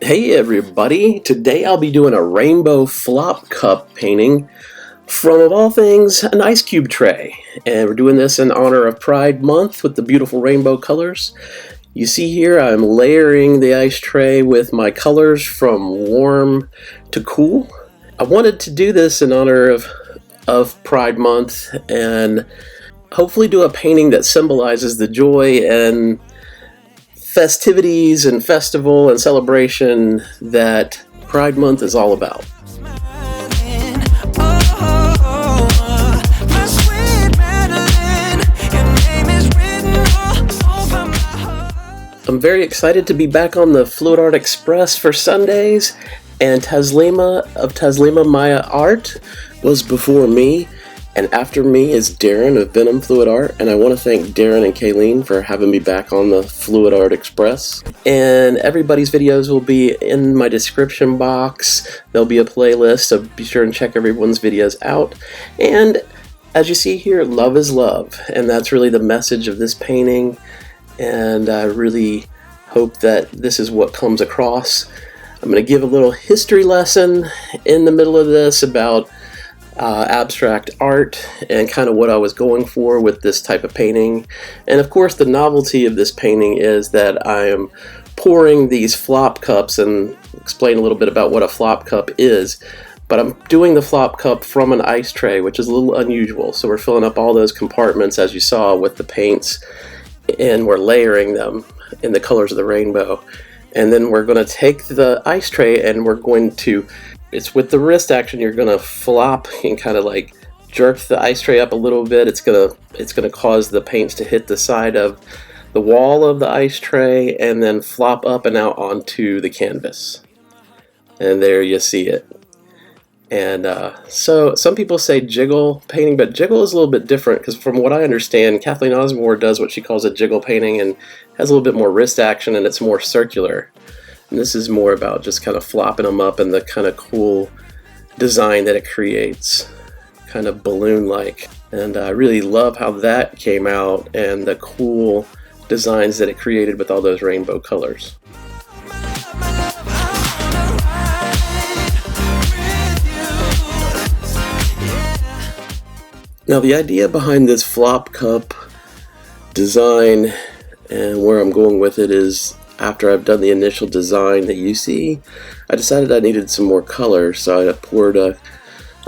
Hey everybody, today I'll be doing a rainbow flop cup painting from, of all things, an ice cube tray. And we're doing this in honor of Pride Month with the beautiful rainbow colors. You see here I'm layering the ice tray with my colors from warm to cool. I wanted to do this in honor of Pride Month and hopefully do a painting that symbolizes the joy and festivities and festival and celebration that Pride Month is all about. I'm very excited to be back on the Fluid Art Express for Sundays, and Taslima of Taslima Maya Art was before me, and after me is Darren of Venom Fluid Art, and I want to thank Darren and Kayleen for having me back on the Fluid Art Express. And everybody's videos will be in my description box. There'll be a playlist, so be sure and check everyone's videos out. And as you see here, love is love, and that's really the message of this painting, and I really hope that this is what comes across. I'm going to give a little history lesson in the middle of this about abstract art and kind of what I was going for with this type of painting. And of course the novelty of this painting is that I am pouring these flop cups, and explain a little bit about what a flop cup is. But I'm doing the flop cup from an ice tray, which is a little unusual. So we're filling up all those compartments as you saw with the paints, and we're layering them in the colors of the rainbow. And then we're going to take the ice tray and we're going to, it's with the wrist action, you're going to flop and kind of like jerk the ice tray up a little bit. It's going to cause the paints to hit the side of the wall of the ice tray and then flop up and out onto the canvas. And there you see it. And so some people say jiggle painting, but jiggle is a little bit different because from what I understand, Kathleen Osborne does what she calls a jiggle painting and has a little bit more wrist action, and it's more circular. And this is more about just kind of flopping them up and the kind of cool design that it creates, kind of balloon-like. And I really love how that came out and the cool designs that it created with all those rainbow colors. Now the idea behind this flop cup design and where I'm going with it is, after I've done the initial design that you see, I decided I needed some more color, so I poured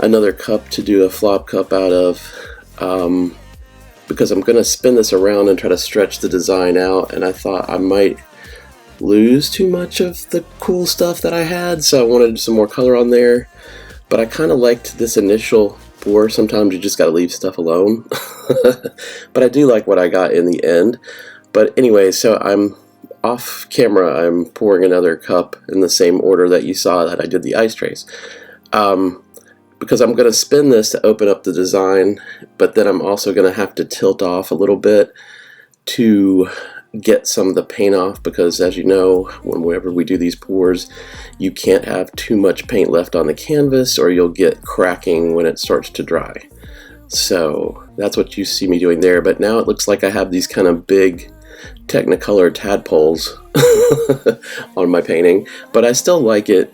another cup to do a flop cup out of, because I'm going to spin this around and try to stretch the design out, and I thought I might lose too much of the cool stuff that I had, so I wanted some more color on there. But I kind of liked this initial pour. Sometimes you just got to leave stuff alone. But I do like what I got in the end. But anyway, so I'm off camera, I'm pouring another cup in the same order that you saw that I did the ice trays. Because I'm going to spin this to open up the design, but then I'm also going to have to tilt off a little bit to get some of the paint off, because as you know, whenever we do these pours, you can't have too much paint left on the canvas or you'll get cracking when it starts to dry. So that's what you see me doing there. But now it looks like I have these kind of big Technicolor tadpoles on my painting, but I still like it.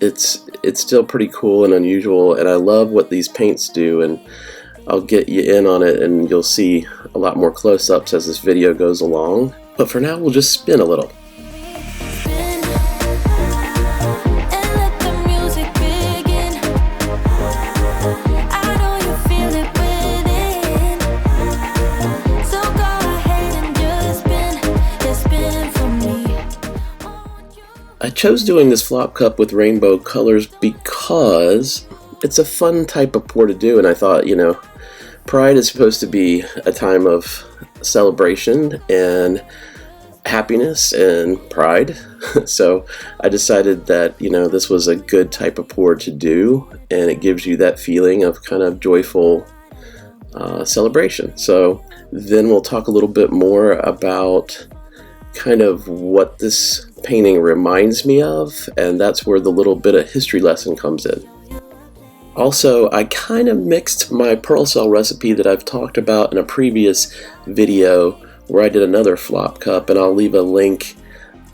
It's still pretty cool and unusual, and I love what these paints do, and I'll get you in on it and you'll see a lot more close-ups as this video goes along. But for now, we'll just spin a little. I chose doing this flop cup with rainbow colors because it's a fun type of pour to do, and I thought, you know, Pride is supposed to be a time of celebration and happiness and pride. So I decided that, you know, this was a good type of pour to do, and it gives you that feeling of kind of joyful celebration. So then we'll talk a little bit more about kind of what this painting reminds me of, and that's where the little bit of history lesson comes in. Also, I kind of mixed my pearl cell recipe that I've talked about in a previous video where I did another flop cup, and I'll leave a link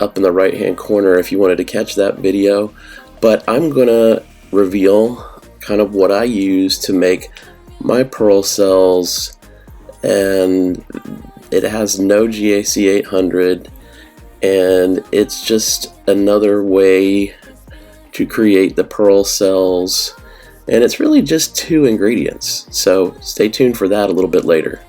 up in the right hand corner if you wanted to catch that video. But I'm gonna reveal kind of what I use to make my pearl cells, and it has no GAC 800, and it's just another way to create the pearl cells, and it's really just 2 ingredients. So stay tuned for that a little bit later.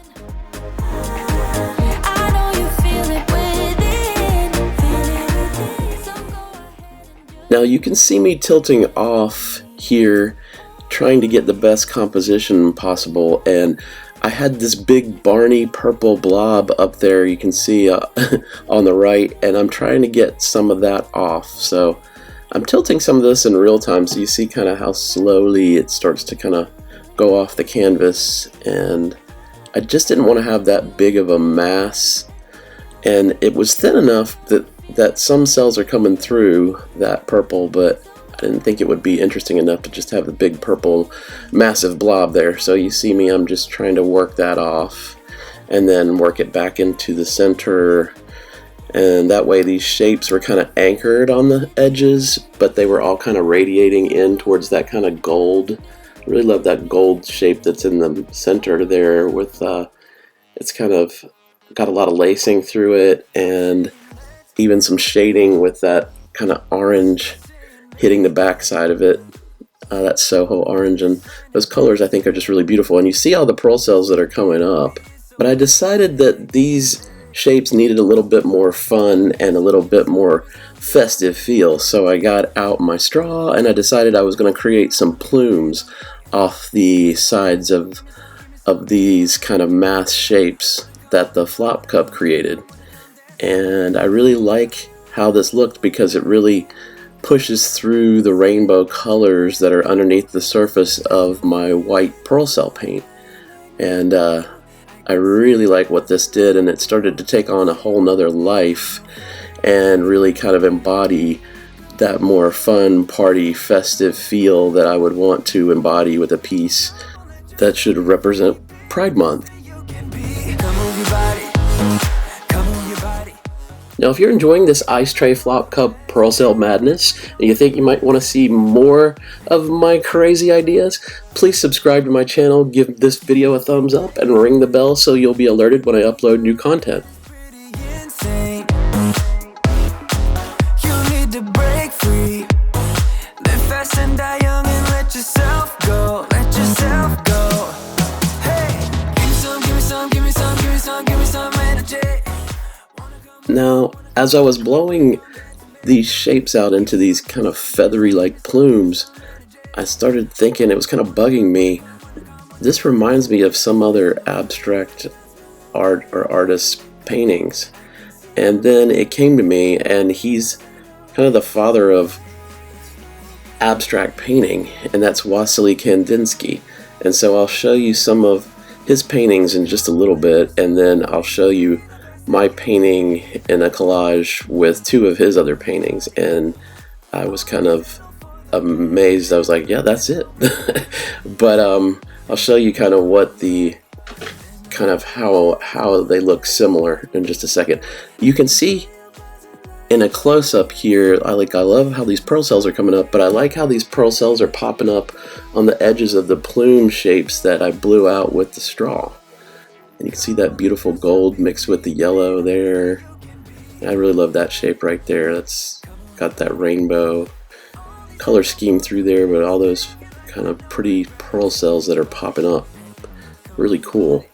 Now you can see me tilting off here, trying to get the best composition possible, and I had this big Barney purple blob up there you can see on the right, and I'm trying to get some of that off. So I'm tilting some of this in real time, so you see kind of how slowly it starts to kind of go off the canvas, and I just didn't want to have that big of a mass, and it was thin enough that some cells are coming through that purple, but I didn't think it would be interesting enough to just have the big purple massive blob there. So you see me, I'm just trying to work that off and then work it back into the center, and that way these shapes were kind of anchored on the edges, but they were all kind of radiating in towards that kind of gold. I really love that gold shape that's in the center there with it's kind of got a lot of lacing through it, and even some shading with that kind of orange hitting the back side of it. That Soho orange, and those colors I think are just really beautiful, and you see all the pearl cells that are coming up. But I decided that these shapes needed a little bit more fun and a little bit more festive feel, so I got out my straw and I decided I was going to create some plumes off the sides of these kind of mass shapes that the flop cup created. And I really like how this looked because it really pushes through the rainbow colors that are underneath the surface of my white pearl cell paint. And I really like what this did, and it started to take on a whole nother life and really kind of embody that more fun, party, festive feel that I would want to embody with a piece that should represent Pride Month. Now, if you're enjoying this Ice Tray Flop Cup Pearl Cell madness, and you think you might want to see more of my crazy ideas, please subscribe to my channel, give this video a thumbs up, and ring the bell so you'll be alerted when I upload new content. Now, as I was blowing these shapes out into these kind of feathery like plumes, I started thinking, it was kind of bugging me, this reminds me of some other abstract art or artist's paintings. And then it came to me, and he's kind of the father of abstract painting, and that's Wassily Kandinsky. And so I'll show you some of his paintings in just a little bit, and then I'll show you my painting in a collage with 2 of his other paintings, and I was kind of amazed. I was like, yeah, that's it. But I'll show you kind of what the kind of how they look similar in just a second. You can see in a close-up here, I love how these pearl cells are coming up, but I like how these pearl cells are popping up on the edges of the plume shapes that I blew out with the straw. And you can see that beautiful gold mixed with the yellow there. I really love that shape right there. That's got that rainbow color scheme through there, but all those kind of pretty pearl cells that are popping up. Really cool.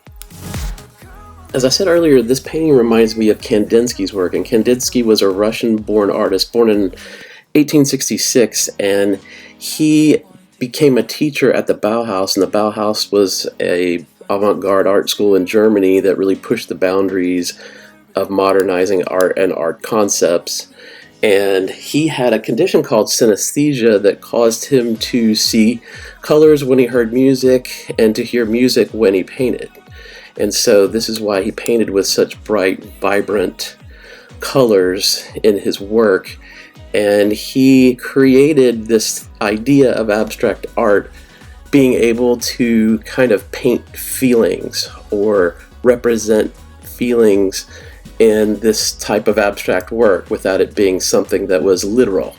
As I said earlier, this painting reminds me of Kandinsky's work, and Kandinsky was a Russian-born artist, born in 1866, and he became a teacher at the Bauhaus, and the Bauhaus was a avant-garde art school in Germany that really pushed the boundaries of modernizing art and art concepts. And he had a condition called synesthesia that caused him to see colors when he heard music and to hear music when he painted. And so this is why he painted with such bright, vibrant colors in his work. And he created this idea of abstract art being able to kind of paint feelings or represent feelings in this type of abstract work without it being something that was literal.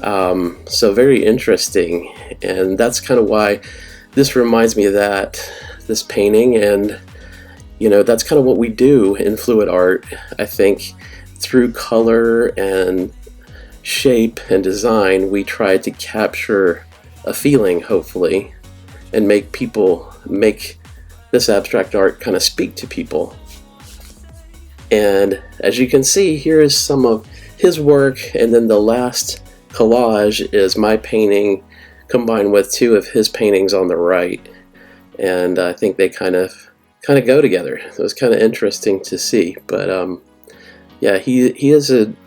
So very interesting, and that's kind of why this reminds me of this painting, and that's kind of what we do in fluid art. I think through color and shape and design, we try to capture a feeling, hopefully, and make this abstract art kind of speak to people. And as you can see, here is some of his work, and then the last collage is my painting combined with two of his paintings on the right, and I think they kind of go together. It was kind of interesting to see, but yeah, he is an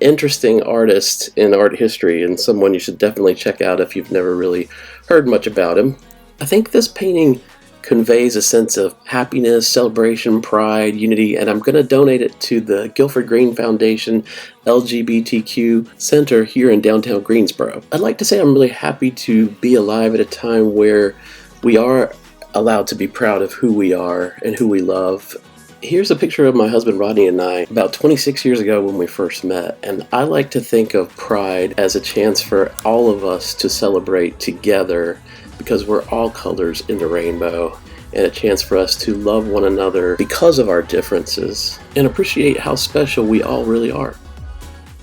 interesting artist in art history, and someone you should definitely check out if you've never really heard much about him. I think this painting conveys a sense of happiness, celebration, pride, unity, and I'm going to donate it to the Guilford Green Foundation LGBTQ Center here in downtown Greensboro. I'd like to say I'm really happy to be alive at a time where we are allowed to be proud of who we are and who we love. Here's a picture of my husband Rodney and I about 26 years ago when we first met, and I like to think of Pride as a chance for all of us to celebrate together, because we're all colors in the rainbow, and a chance for us to love one another because of our differences and appreciate how special we all really are.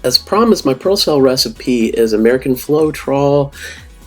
As promised, my Pearl Cell recipe is American Floetrol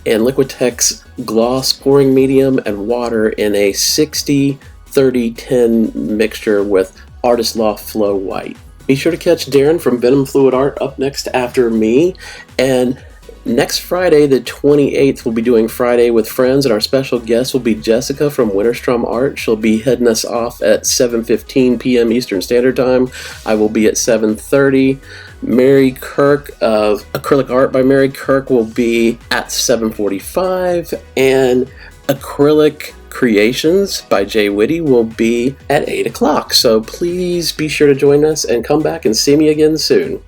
and Liquitex gloss pouring medium and water in a 60-30-10 mixture with Artist Loft Flow White. Be sure to catch Darren from Venom Fluid Art up next after me, and next Friday, the 28th, we'll be doing Friday with Friends, and our special guest will be Jessica from Winterstrom Art. She'll be heading us off at 7:15 p.m. Eastern Standard Time. I will be at 7:30. Mary Kirk of Acrylic Art by Mary Kirk will be at 7:45, and Acrylic Creations by Jay Whitty will be at 8 o'clock. So please be sure to join us and come back and see me again soon.